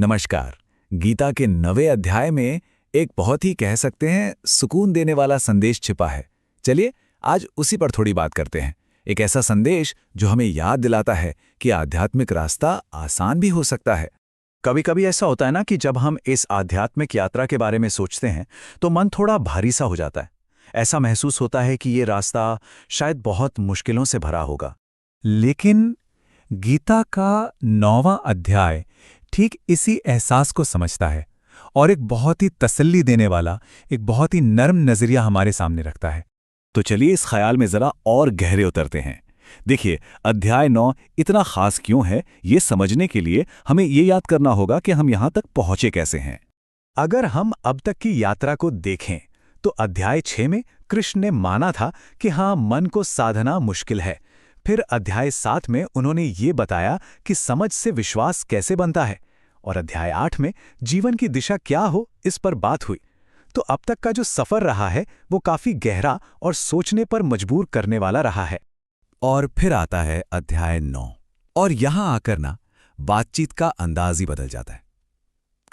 नमस्कार। गीता के 9वें अध्याय में एक बहुत ही कह सकते हैं सुकून देने वाला संदेश छिपा है। चलिए आज उसी पर थोड़ी बात करते हैं। एक ऐसा संदेश जो हमें याद दिलाता है कि आध्यात्मिक रास्ता आसान भी हो सकता है। कभी कभी ऐसा होता है ना कि जब हम इस आध्यात्मिक यात्रा के बारे में सोचते हैं तो मन थोड़ा भारी सा हो जाता है। ऐसा महसूस होता है कि ये रास्ता शायद बहुत मुश्किलों से भरा होगा। लेकिन गीता का 9वां अध्याय ठीक इसी एहसास को समझता है और एक बहुत ही तसल्ली देने वाला, एक बहुत ही नर्म नजरिया हमारे सामने रखता है। तो चलिए इस ख्याल में जरा और गहरे उतरते हैं। देखिए, अध्याय 9 इतना खास क्यों है, ये समझने के लिए हमें ये याद करना होगा कि हम यहाँ तक पहुँचे कैसे हैं। अगर हम अब तक की यात्रा को देखें तो अध्याय 6 में कृष्ण ने माना था कि हाँ, मन को साधना मुश्किल है। फिर अध्याय 7 में उन्होंने ये बताया कि समझ से विश्वास कैसे बनता है, और अध्याय 8 में जीवन की दिशा क्या हो इस पर बात हुई। तो अब तक का जो सफर रहा है वो काफी गहरा और सोचने पर मजबूर करने वाला रहा है। और फिर आता है अध्याय 9, और यहां आकर ना बातचीत का अंदाज ही बदल जाता है।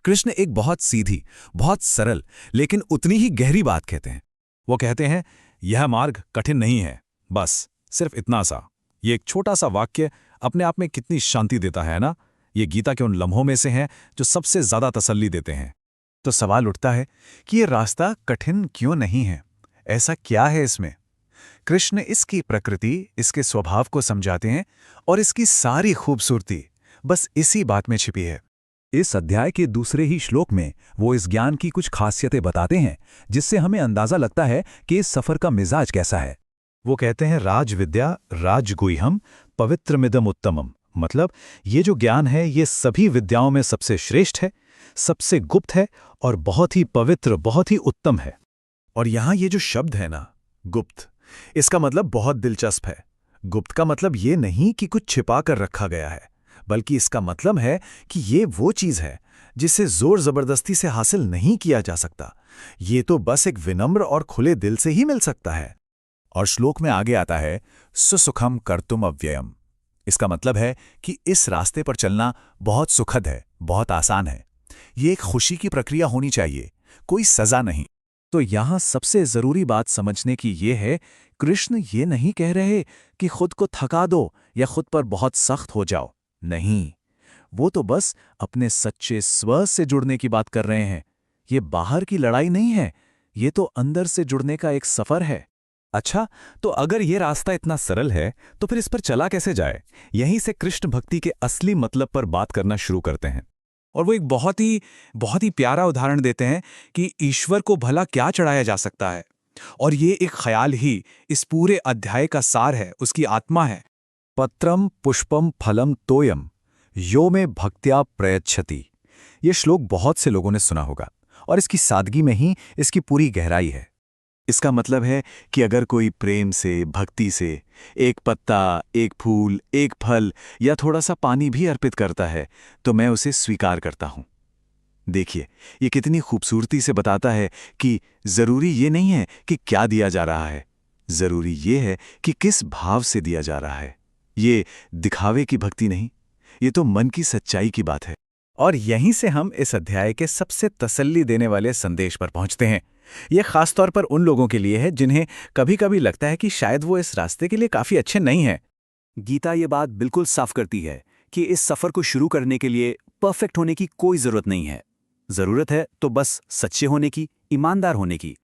कृष्ण एक बहुत सीधी, बहुत सरल लेकिन उतनी ही गहरी बात कहते हैं। वो कहते हैं, यह मार्ग कठिन नहीं है, बस सिर्फ इतना सा। ये एक छोटा सा वाक्य अपने आप में कितनी शांति देता है ना। ये गीता के उन लम्हों में से हैं जो सबसे ज्यादा तसल्ली देते हैं। तो सवाल उठता है कि ये रास्ता कठिन क्यों नहीं है? ऐसा क्या है इसमें? कृष्ण इसकी प्रकृति, इसके स्वभाव को समझाते हैं और इसकी सारी खूबसूरती बस इसी बात में छिपी है। इस अध्याय के दूसरे ही श्लोक में वो इस ज्ञान की कुछ खासियतें बताते हैं जिससे हमें अंदाजा लगता है कि इस सफर का मिजाज कैसा है। वो कहते हैं, राज विद्या राजगुह्यम पवित्रमिदम उत्तमम। मतलब ये जो ज्ञान है ये सभी विद्याओं में सबसे श्रेष्ठ है, सबसे गुप्त है और बहुत ही पवित्र, बहुत ही उत्तम है। और यहां ये जो शब्द है ना, गुप्त, इसका मतलब बहुत दिलचस्प है। गुप्त का मतलब ये नहीं कि कुछ छिपा कर रखा गया है, बल्कि इसका मतलब है कि ये वो चीज है जिसे जोर जबरदस्ती से हासिल नहीं किया जा सकता। ये तो बस एक विनम्र और खुले दिल से ही मिल सकता है। और श्लोक में आगे आता है, सुसुखम कर्तुम अव्ययम। इसका मतलब है कि इस रास्ते पर चलना बहुत सुखद है, बहुत आसान है। ये एक खुशी की प्रक्रिया होनी चाहिए, कोई सजा नहीं। तो यहाँ सबसे जरूरी बात समझने की ये है, कृष्ण ये नहीं कह रहे कि खुद को थका दो या खुद पर बहुत सख्त हो जाओ। नहीं, वो तो बस अपने सच्चे स्व से जुड़ने की बात कर रहे हैं। ये बाहर की लड़ाई नहीं है, ये तो अंदर से जुड़ने का एक सफर है। अच्छा, तो अगर ये रास्ता इतना सरल है तो फिर इस पर चला कैसे जाए? यहीं से कृष्ण भक्ति के असली मतलब पर बात करना शुरू करते हैं। और वो एक बहुत ही प्यारा उदाहरण देते हैं कि ईश्वर को भला क्या चढ़ाया जा सकता है। और ये एक ख्याल ही इस पूरे अध्याय का सार है, उसकी आत्मा है। पत्रम पुष्पम फलम तोयम यो में भक्त्या प्रयच्छति। ये श्लोक बहुत से लोगों ने सुना होगा और इसकी सादगी में ही इसकी पूरी गहराई है। इसका मतलब है कि अगर कोई प्रेम से, भक्ति से एक पत्ता, एक फूल, एक फल या थोड़ा सा पानी भी अर्पित करता है तो मैं उसे स्वीकार करता हूं। देखिए, ये कितनी खूबसूरती से बताता है कि जरूरी ये नहीं है कि क्या दिया जा रहा है, जरूरी ये है कि किस भाव से दिया जा रहा है। ये दिखावे की भक्ति नहीं, ये तो मन की सच्चाई की बात है। और यहीं से हम इस अध्याय के सबसे तसल्ली देने वाले संदेश पर पहुंचते हैं। यह खासतौर पर उन लोगों के लिए है जिन्हें कभी-कभी लगता है कि शायद वो इस रास्ते के लिए काफी अच्छे नहीं हैं। गीता ये बात बिल्कुल साफ करती है कि इस सफर को शुरू करने के लिए परफेक्ट होने की कोई जरूरत नहीं है। जरूरत है तो बस सच्चे होने की, ईमानदार होने की।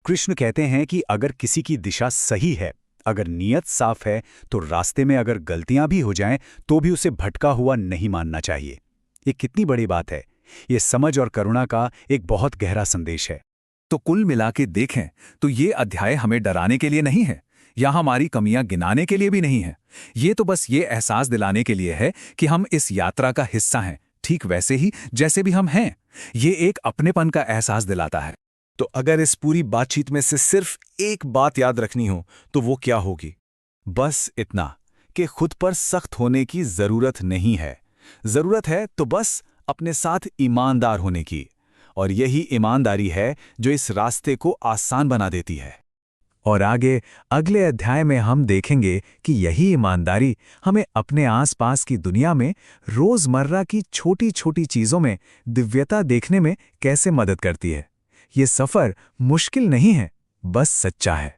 कृष्ण कहते हैं कि अगर किसी की दिशा सही है, अगर नीयत साफ है, तो रास्ते में अगर गलतियां भी हो जाएं तो भी उसे भटका हुआ नहीं मानना चाहिए। ये कितनी बड़ी बात है। ये समझ और करुणा का एक बहुत गहरा संदेश है। तो कुल मिला के देखें तो ये अध्याय हमें डराने के लिए नहीं है या हमारी कमियां गिनाने के लिए भी नहीं है। ये तो बस ये एहसास दिलाने के लिए है कि हम इस यात्रा का हिस्सा हैं, ठीक वैसे ही जैसे भी हम हैं। ये एक अपनेपन का एहसास दिलाता है। तो अगर इस पूरी बातचीत में से सिर्फ एक बात याद रखनी हो तो वो क्या होगी? बस इतना कि खुद पर सख्त होने की जरूरत नहीं है। जरूरत है तो बस अपने साथ ईमानदार होने की, और यही ईमानदारी है जो इस रास्ते को आसान बना देती है। और आगे अगले अध्याय में हम देखेंगे कि यही ईमानदारी हमें अपने आसपास की दुनिया में रोजमर्रा की छोटी छोटी चीजों में दिव्यता देखने में कैसे मदद करती है। ये सफर मुश्किल नहीं है, बस सच्चा है।